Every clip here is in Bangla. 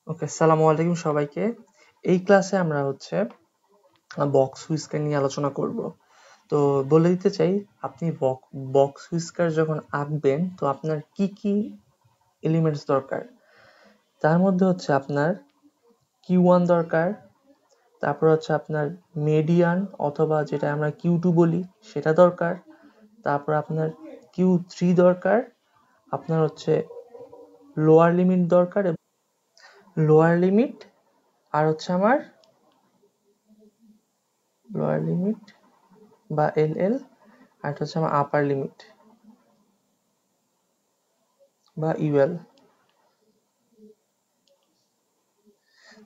ওকে, আসসালামু আলাইকুম সবাইকে। এই ক্লাসে আমরা হচ্ছে বক্স হুইস্কার নিয়ে আলোচনা করব। তো বলে দিতে চাই, আপনি বক্স হুইস্কার যখন আঁকবেন তো আপনার কি কি এলিমেন্টস দরকার। তার মধ্যে হচ্ছে আপনার কিউ1 দরকার, তারপর হচ্ছে আপনার মেডিয়ান অথবা যেটা আমরা কিউ2 বলি সেটা দরকার, তারপর আপনার কিউ3 দরকার, আপনার হচ্ছে লোয়ার লিমিট দরকার, লোয়ার লিমিট আর হচ্ছে আমার লোয়ার লিমিট বা এল আর এটা হচ্ছে আমার আপার লিমিট বা ইউএল।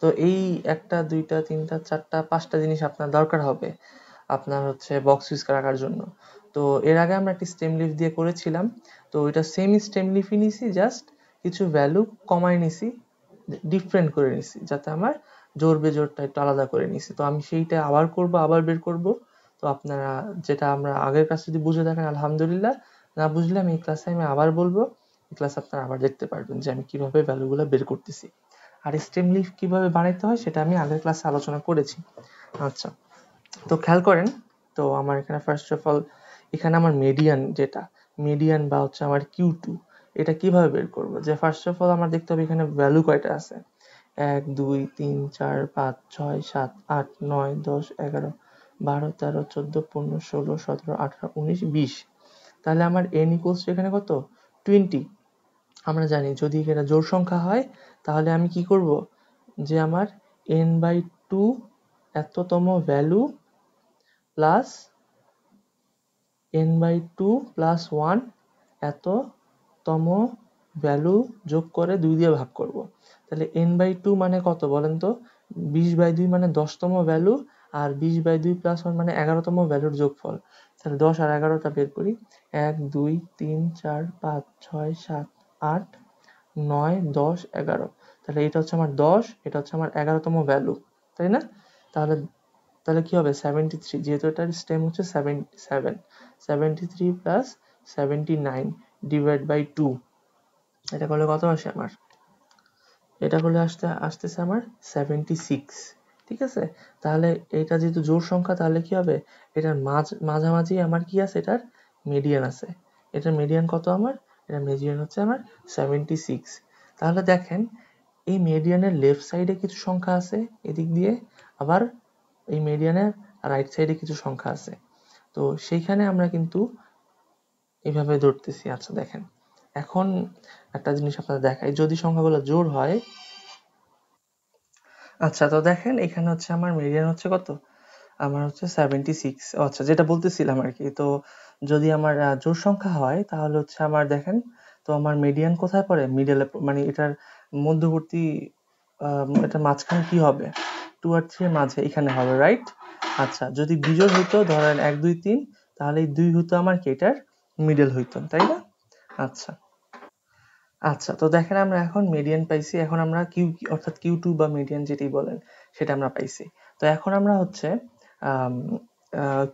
তো এই একটা দুইটা তিনটা চারটা পাঁচটা জিনিস আপনার দরকার হবে আপনার হচ্ছে বক্স হুইস্কার আঁকার জন্য। তো এর আগে আমরা একটি স্টেম লিফ দিয়ে করেছিলাম, তো এটা সেম স্টেম লিফই নিছি, জাস্ট কিছু ভ্যালু কমায় নিছি, ডিফারেন্ট করে নিছি, যাতে আমার জোর বেজোরটা একটু আলাদা করে নিছি। তো আমি সেইটা আবার করব, আবার বের করব। তো আপনারা যেটা আমরা আগের ক্লাস যদি বুঝে থাকেন আলহামদুলিল্লাহ, না বুঝলে আমি এই ক্লাসে আমি আবার বলবো, এই ক্লাস আপনারা আবার দেখতে পারবেন যে আমি কিভাবে ভ্যালুগুলো বের করতেছি। আর স্টেম লিফ কিভাবে বানাইতে হয় সেটা আমি আগের ক্লাসে আলোচনা করেছি। আচ্ছা, তো খেয়াল করেন। তো আমার এখানে ফার্স্ট অফ অল এখানে আমার মেডিয়ান, যেটা মেডিয়ান বা হচ্ছে আমার কিউ2, এটা কিভাবে বের করব? যে ফার্স্ট অফ অল আমার দেখতে হবে এখানে ভ্যালু কয়টা আছে। 1 2 3 4 5 6 7 8 9 10 11 12 13 14 15 16 17 18 19 20। তাহলে আমার n ইকুয়ালস এখানে কত? 20। আমরা জানি যদি এটা জোড় সংখ্যা হয় তাহলে আমি কি করব, যে আমার n/2 এততম ভ্যালু প্লাস n/2 প্লাস 1 এততম ভ্যালু যোগ করে 2 দিয়ে ভাগ করব। তাহলে n/2 মানে কত বলেন তো? 20/2 মানে 10তম ভ্যালু, আর 20/2 প্লাস 1 মানে 11তম ভ্যালুর যোগফল। তাহলে 10 আর 11টা বের করি। 1 2 3 4 5 6 7 8 9 10 11। তাহলে এটা হচ্ছে আমার 10, এটা হচ্ছে আমার 11তম ভ্যালু, তাই না? তাহলে তাহলে কি হবে? 73, যেহেতু এটার স্টেম হচ্ছে 77, 73 প্লাস 79 ডিভাইড বাই 2। এটা করলে কত আসে আমার? এটা করলে আসতেছে আমার 76। ঠিক আছে? তাহলে এটা যেহেতু জোড় সংখ্যা, তাহলে কি হবে? এটার মাঝামাঝি আমার কি আছে? এটার মিডিয়ান আছে। এটার মিডিয়ান কত আমার? এটা মিডিয়ান হচ্ছে আমার 76। তাহলে দেখেন, এই মিডিয়ানের লেফট সাইডে কিছু সংখ্যা আছে এদিক দিয়ে, আবার এই মিডিয়ানের রাইট সাইডে কিছু সংখ্যা আছে। তো সেইখানে আমরা কিন্তু এইভাবে ধরতেছি। আচ্ছা দেখেন, এখন একটা জিনিস আপনাদের দেখাই, যদি সংখ্যাগুলো জোড় হয়। আচ্ছা, তো দেখেন এখানে হচ্ছে আমার মিডিয়ান হচ্ছে কত? আমার হচ্ছে 76। আচ্ছা, যেটা বলতেছিলাম আর কি। তো যদি আমার জোড় সংখ্যা হয় তাহলে হচ্ছে আমার দেখেন, তো আমার মিডিয়ান কোথায় পড়ে? মিডলে, মানে এটার মধ্যবর্তী, এটার মাঝখানে কি হবে? 2 আর 3 এর মাঝে এখানে হবে, রাইট? আচ্ছা, যদি বিজোড় হইতো ধরেন 1 2 3, তাহলে এই 2 হতো আমার কি এটার মিডল হইতো, তাই না? আচ্ছা আচ্ছা, তো দেখেন আমরা এখন মিডিয়ান পাইছি। এখন আমরা কিউ অর্থাৎ কিউ2 বা মিডিয়ান যেটাই বলেন সেটা আমরা পাইছি। তো এখন আমরা হচ্ছে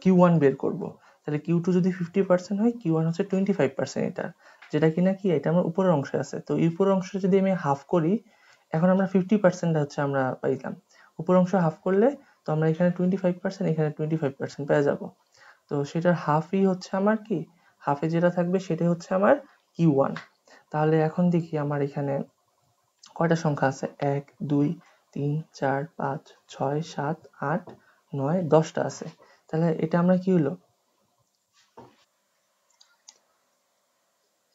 কিউ1 বের করব। তাহলে কিউ2 যদি 50% হয়, কিউ1 হচ্ছে 25%। এটা যেটা কিনা কি, এটা আমার উপরের অংশে আছে। তো এই উপরের অংশ যদি আমি হাফ করি, এখন আমরা 50% হচ্ছে আমরা পাইলাম। উপর অংশ হাফ করলে তো আমরা এখানে 25%, এখানে 25% পেয়ে যাব। তো সেটার হাফই হচ্ছে আমার কি, হাফে যেটা থাকবে সেটাই হচ্ছে আমার কিউ1। তাহলে এখন দেখি আমার এখানে কয়টা সংখ্যা আছে। 1 2 3 4 5 6 7 8 9 10টা আছে। তাহলে এটা আমরা কি হলো,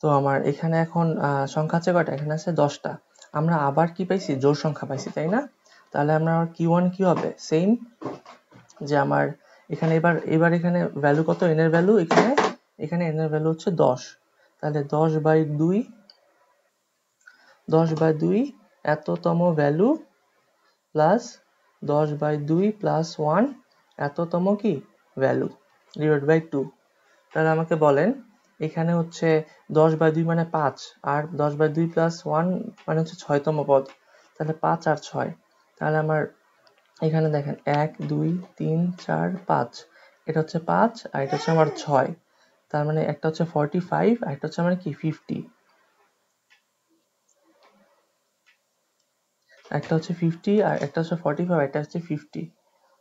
তো আমার এখানে এখন সংখ্যা আছে কয়টা? এখানে আছে 10টা। আমরা আবার কি পাইছি? জোড় সংখ্যা পাইছি, তাই না? তাহলে আমরা কিউ1 কি হবে? সেম, যে আমার এখানে এবার এবার এখানে ভ্যালু কত? n এর ভ্যালু এখানে, এখানে n এর ভ্যালু হচ্ছে 10। তাহলে 10/2, 10/2 এততম ভ্যালু প্লাস 10/2 প্লাস 1 এততম কি ভ্যালু ডিভাইড বাই 2। তাহলে আমাকে বলেন, এখানে হচ্ছে 10/2 মানে 5, আর 10/2 প্লাস 1 মানে হচ্ছে 6তম পদ। তাহলে 5 আর 6। তাহলে আমার এখানে দেখেন 1 2 3 4 5, এটা হচ্ছে 5 আর এটা হচ্ছে আমার 6। তার মানে একটা হচ্ছে 45 আর একটা হচ্ছে আমার কি 50। একটা হচ্ছে 50 আর একটা হচ্ছে 45, একটা হচ্ছে 50।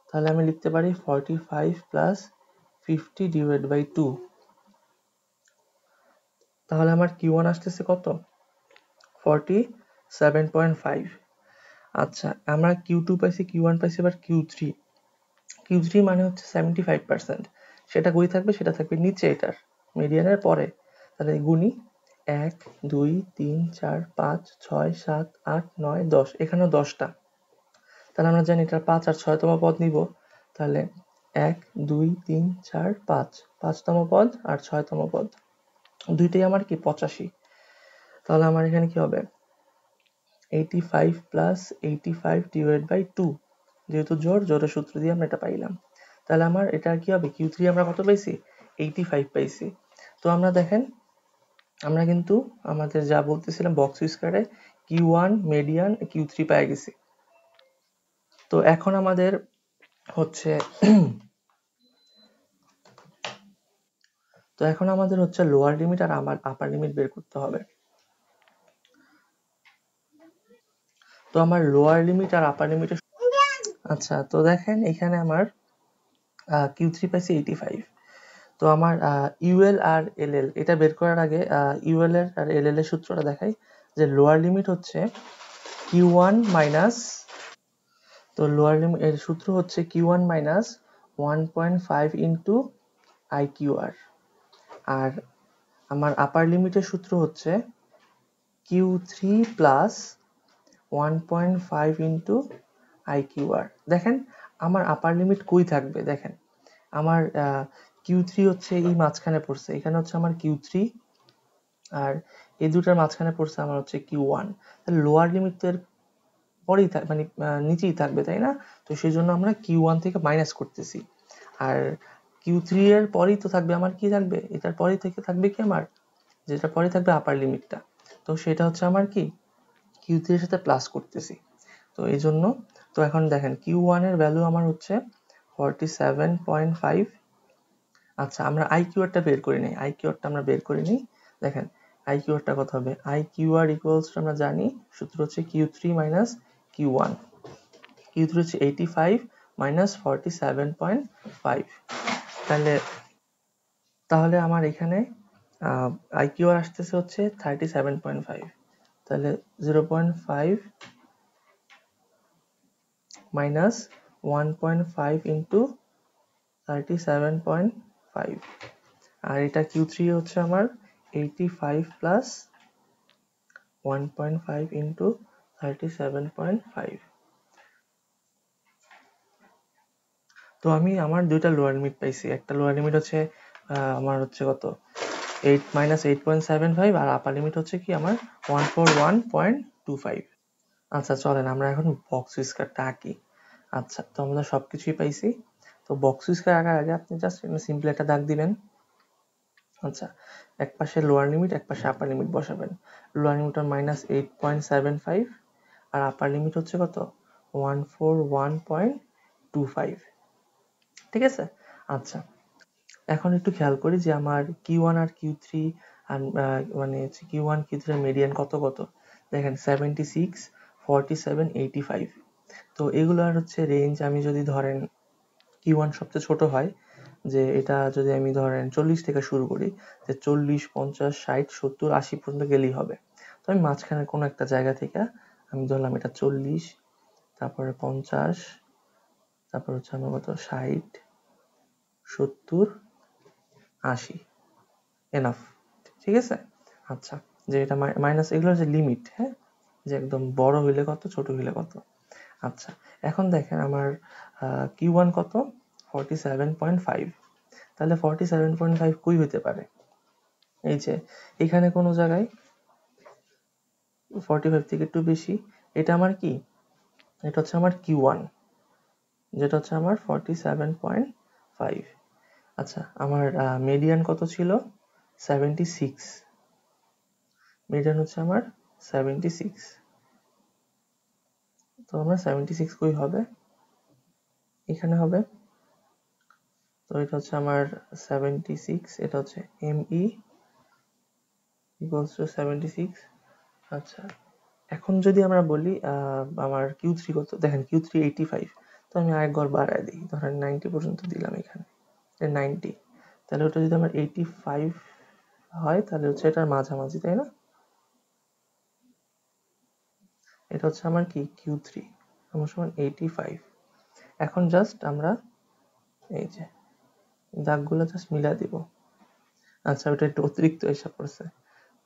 তাহলে আমি লিখতে পারি 45 প্লাস 50 ডিভাইড বাই 2। তাহলে আমার Q1 আসতেছে কত? 47.5। আচ্ছা, আমরা Q2 পাইছি, Q1 পাইছি, এবার Q3। Q3 মানে হচ্ছে 75%। সেটা কই থাকবে? সেটা থাকবে নিচে, এটার মিডিয়ানের পরে। তাহলে গুণি 1 2 3 4 5 6 7 8 9 10, এখানেও 10টা। তাহলে আমরা জানি এটার 5 আর 6তম পদ নিব। তাহলে 1 2 3 4 5, 5তম পদ আর 6তম পদ, দুইটাই আমার কি 85। তাহলে আমার এখানে কি হবে? 85 প্লাস 85 ডিভাইড বাই 2, যেহেতু জোরের সূত্র দিয়ে আমরা এটা পাইলাম। তাহলে আমার এটা কি হবে? Q3 আমরা কত পাইছি? 85 পাইছি। তো আমরা দেখেন, আমরা কিন্তু আমাদের যা বলতেছিলাম বক্স স্কয়ারে Q1 মিডিয়ান Q3 পেয়ে গেছি। তো এখন আমাদের হচ্ছে লোয়ার লিমিট আর আমার আপার লিমিট বের করতে হবে। তো আমার লোয়ার লিমিট আর আপার লিমিটের, আচ্ছা তো দেখেন এখানে আমার Q3 পাইছি 85। তো আমার ইউএল আর এলএল এটা বের করার আগে ইউএল আর এলএল এর সূত্রটা দেখাই। যে লোয়ার লিমিট হচ্ছে Q1 মাইনাস, তো লোয়ার লিমিট এর সূত্র হচ্ছে Q1 মাইনাস 1.5 ইন্টু IQR। আর আমার আপার লিমিটের সূত্র হচ্ছে Q3 প্লাস 1.5 ইন্টু IQR। দেখেন আমার আপার লিমিট কই থাকবে? দেখেন আমার Q3 হচ্ছে এই মাঝখানে পড়ছে, এখানে হচ্ছে আমার Q3, আর এই দুটার মাঝখানে পড়ছে আমার হচ্ছে Q1। তাহলে লোয়ার লিমিট তো এর পরেই মানে নিচেই থাকবে, তাই না? তো সেই জন্য আমরা Q1 থেকে মাইনাস করতেছি। আর Q3 এর পরেই তো থাকবে আমার, কি থাকবে? এটার পরেই থেকে থাকবে কি আমার, যেটা পরে থাকবে আপার লিমিটটা। তো সেটা হচ্ছে আমার কি Q3 এর সাথে প্লাস করতেছি। তো এই জন্য, তো এখন দেখেন Q1 এর ভ্যালু আমার হচ্ছে 47.5। আচ্ছা আমরা IQRটা বের করে নিই, IQRটা আমরা বের করে নিই। দেখেন IQRটা কত হবে? IQR ইকুয়ালস টু আমরা জানি সূত্র হচ্ছে Q3 মাইনাস Q1। Q3 হচ্ছে 85 মাইনাস 47.5। তাহলে আমার এখানে IQR আসতেছে হচ্ছে 37.5। তাহলে 0.5 মাইনাস 1.5 ইন্টু 37.5। আর এটা Q3 হচ্ছে আমার 85 প্লাস 1.5 ইন্টু 37.5। তো আমি আমার দুইটা লোয়ার লিমিট পাইছি। একটা লোয়ার লিমিট হচ্ছে আমার হচ্ছে কত 8 মাইনাস 8.75, আর আপার লিমিট হচ্ছে কি আমার 141.25। আচ্ছা চলেন আমরা এখন বক্স উইস্কারটা আঁকি। আচ্ছা তো আমরা সবকিছুই পাইছি। তো বক্স উইস্কার আঁকার আগে আপনি জাস্ট সিম্পল একটা দাগ দিবেন। আচ্ছা, এক পাশে লোয়ার লিমিট, এক পাশে আপার লিমিট বসাবেন। লোয়ার লিমিট মাইনাস 8.75 আর আপার লিমিট হচ্ছে কত 141.25। ঠিক আছে? আচ্ছা এখন একটু খেয়াল করি যে আমার Q1 আর Q3 আর মানে Q1 Q3 এর মিডিয়ান কত কত। দেখেন 76, 47, 85। তো এগুলার হচ্ছে রেঞ্জ, আমি যদি ধরেন Q1 সবচেয়ে ছোট হয়, যে এটা যদি আমি ধরেন 40 থেকে শুরু করি, যে 40, 50, 60, 70, 80 পর্যন্ত গেলেই হবে। তো আমি মাঝখানে কোনো একটা জায়গা থেকে আমি ধরলাম এটা 40, তারপরে 50, তারপর হচ্ছে আমার কত 60, 70, 80 এনাফ। ঠিক আছে? আচ্ছা যে এটা মাইনাস, এগুলো যে লিমিট, হ্যাঁ, যে একদম বড় হইলে কত, ছোট হইলে কত। আচ্ছা এখন দেখেন আমার Q1 কত 47.5। তাহলে 47.5 কই হতে পারে? এই যে এখানে কোনো জায়গায় 45 থেকে একটু বেশি। এটা আমার কি, এটা হচ্ছে আমার Q1, যেটা হচ্ছে আমার 47.5। আচ্ছা আমার মিডিয়ান কত ছিল 76, মিডিয়ান হচ্ছে আমার 76। তো আমার 76 কই হবে? এখানে হবে। তো এটা হচ্ছে আমার 76, এটা হচ্ছে ME equals to 76। আচ্ছা এখন যদি আমরা বলি আমার Q3 কত, দেখেন Q3 85, তো আমি আরেক ঘর বাড়ায় দিই, ধরেন 90 পর্যন্ত দিলাম এখানে, 90, তাহলে ওটা যদি আমার 85 হয় তাহলে হচ্ছে এটার মাঝামাঝি, তাই না? এটা হচ্ছে আমার কি Q3 আমার সমান 85। এখন জাস্ট আমরা এই যে দাগগুলো জাস্ট মিলা দিব। আচ্ছা, ওটা একটু অতিরিক্ত এসে পড়ছে,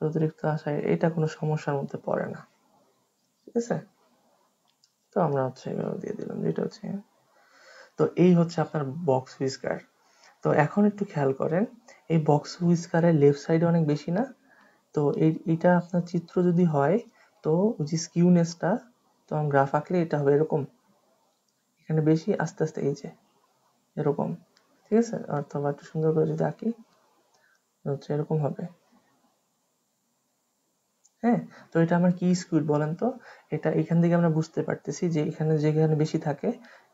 অতিরিক্ত আসায় এটা কোনো সমস্যার মধ্যে পড়ে না, ঠিক আছে? তো আমরা হচ্ছে এভাবে দিয়ে দিলাম, যেটা হচ্ছে, তো এই হচ্ছে আপনার বক্স হুইস্কার। তো এখন একটু খেয়াল করেন, এই বক্স হুইস্কারের লেফট সাইডে অনেক বেশি না? তো এইটা আপনার চিত্র যদি হয়, তো ওই যে স্কিউনেসটা, তো আমি গ্রাফ আঁকলে এটা হবে এরকম, এখানে বেশি, আস্তে আস্তে এই যে এরকম, ঠিক আছে? অথবা একটু সুন্দর করে যদি আঁকি, হচ্ছে এরকম হবে। হ্যাঁ, তো এটা আমার কি স্কিউড বলেন তো? এটা এখান থেকে আমরা বুঝতে পারতেছি যে এখানে যেখানে বেশি থাকে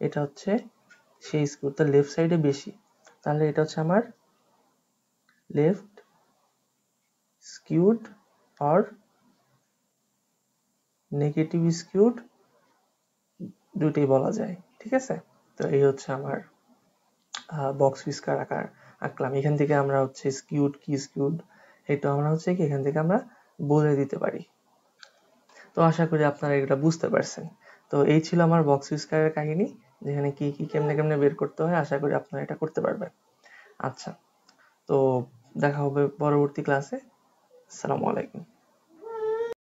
এটা হচ্ছে সেই স্কিউড, তার লেফট সাইডে বেশি, তাহলে এটা হচ্ছে আমার left skewed or negative skewed, দুটোই বলা যায়, ঠিক আছে? তো এই হচ্ছে আমার বক্স হুইস্কার আঁকলাম। এখান থেকে আমরা হচ্ছে স্কিউড কি স্কিউড, এটা আমরা হচ্ছে কি এখান থেকে আমরা বলে দিতে পারি। তো আশা করি আপনারা এটা বুঝতে পারছেন। তো এই ছিল আমার বক্স হুইস্কারের কাহিনী, যেখানে কি কি কেমনে কেমনে বের করতে হয়। আশা করি আপনারা এটা করতে পারবেন। আচ্ছা, তো দেখা হবে পরবর্তী ক্লাসে। আসসালামু আলাইকুম।